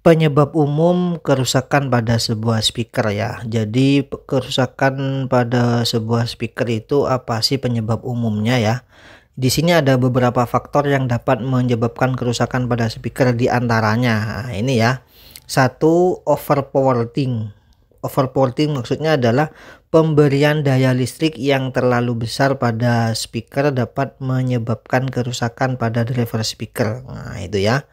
Penyebab umum kerusakan pada sebuah speaker ya. Jadi kerusakan pada sebuah speaker itu apa sih penyebab umumnya ya? Di sini ada beberapa faktor yang dapat menyebabkan kerusakan pada speaker di antaranya. Nah, ini ya. Satu, overpowerting. Overpowerting maksudnya adalah pemberian daya listrik yang terlalu besar pada speaker dapat menyebabkan kerusakan pada driver speaker. Nah, itu ya.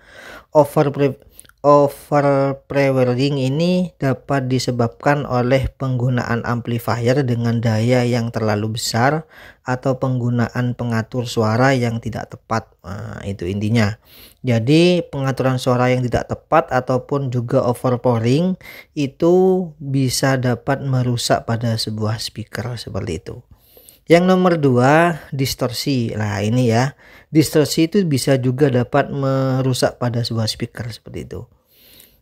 Overpowering ini dapat disebabkan oleh penggunaan amplifier dengan daya yang terlalu besar atau penggunaan pengatur suara yang tidak tepat. Nah, itu intinya. Jadi pengaturan suara yang tidak tepat ataupun juga overpowering itu bisa dapat merusak pada sebuah speaker seperti itu. Yang nomor dua, distorsi. Nah ini ya, distorsi itu bisa juga dapat merusak pada sebuah speaker seperti itu.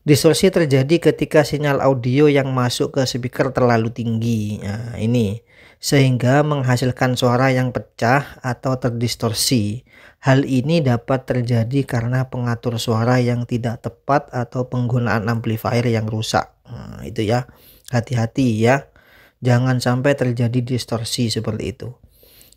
Distorsi terjadi ketika sinyal audio yang masuk ke speaker terlalu tinggi. Nah ini, sehingga menghasilkan suara yang pecah atau terdistorsi. Hal ini dapat terjadi karena pengatur suara yang tidak tepat atau penggunaan amplifier yang rusak. Nah itu ya, hati-hati ya. Jangan sampai terjadi distorsi seperti itu.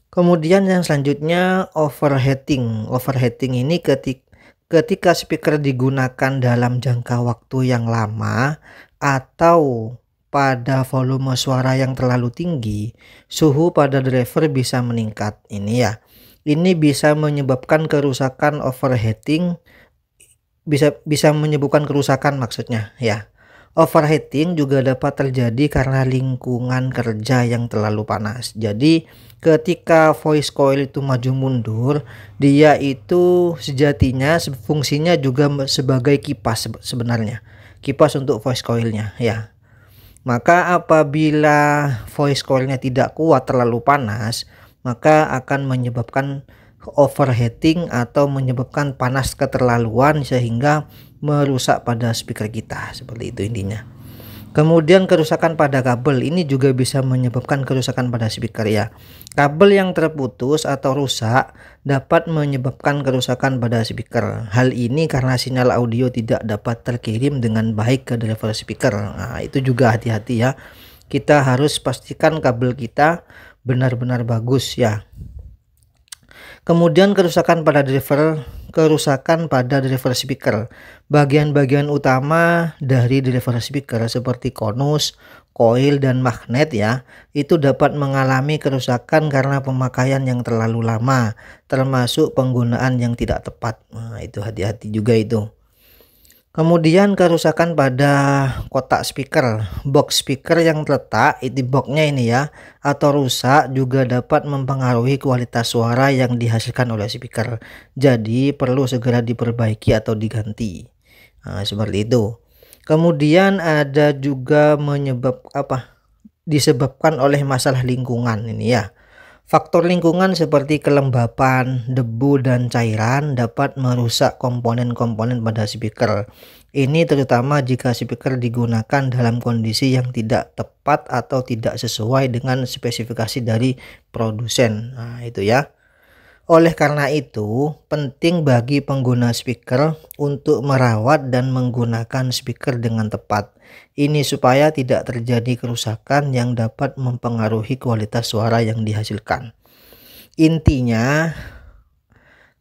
Kemudian yang selanjutnya overheating. Overheating ini ketika speaker digunakan dalam jangka waktu yang lama atau pada volume suara yang terlalu tinggi, suhu pada driver bisa meningkat. Ini ya. Ini bisa menyebabkan kerusakan overheating, bisa menyebabkan kerusakan maksudnya ya. Overheating juga dapat terjadi karena lingkungan kerja yang terlalu panas. Jadi ketika voice coil itu maju mundur, dia itu sejatinya fungsinya juga sebagai kipas sebenarnya. Kipas untuk voice coilnya ya. Maka apabila voice coilnya tidak kuat terlalu panas, maka akan menyebabkan overheating atau menyebabkan panas keterlaluan sehingga merusak pada speaker kita, seperti itu intinya. Kemudian kerusakan pada kabel ini juga bisa menyebabkan kerusakan pada speaker ya. Kabel yang terputus atau rusak dapat menyebabkan kerusakan pada speaker. Hal ini karena sinyal audio tidak dapat terkirim dengan baik ke driver speaker. Nah itu juga hati-hati ya. Kita harus pastikan kabel kita benar-benar bagus ya. Kemudian kerusakan pada driver speaker. Bagian-bagian utama dari driver speaker seperti konus, koil dan magnet ya, itu dapat mengalami kerusakan karena pemakaian yang terlalu lama, termasuk penggunaan yang tidak tepat. Nah, itu hati-hati juga itu. Kemudian kerusakan pada kotak speaker, box speaker yang terletak di boxnya ini ya, atau rusak juga dapat mempengaruhi kualitas suara yang dihasilkan oleh speaker. Jadi perlu segera diperbaiki atau diganti. Nah, seperti itu. Kemudian ada juga disebabkan oleh masalah lingkungan ini ya. Faktor lingkungan seperti kelembapan, debu, dan cairan dapat merusak komponen-komponen pada speaker. Ini terutama jika speaker digunakan dalam kondisi yang tidak tepat atau tidak sesuai dengan spesifikasi dari produsen. Nah, itu ya. Oleh karena itu, penting bagi pengguna speaker untuk merawat dan menggunakan speaker dengan tepat. Ini supaya tidak terjadi kerusakan yang dapat mempengaruhi kualitas suara yang dihasilkan. Intinya,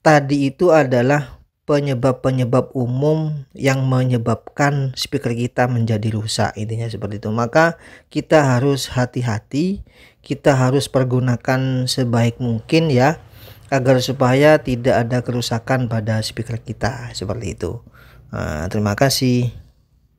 tadi itu adalah penyebab-penyebab umum yang menyebabkan speaker kita menjadi rusak. Intinya seperti itu. Maka kita harus hati-hati, kita harus pergunakan sebaik mungkin ya, agar supaya tidak ada kerusakan pada speaker kita seperti itu. Nah, terima kasih.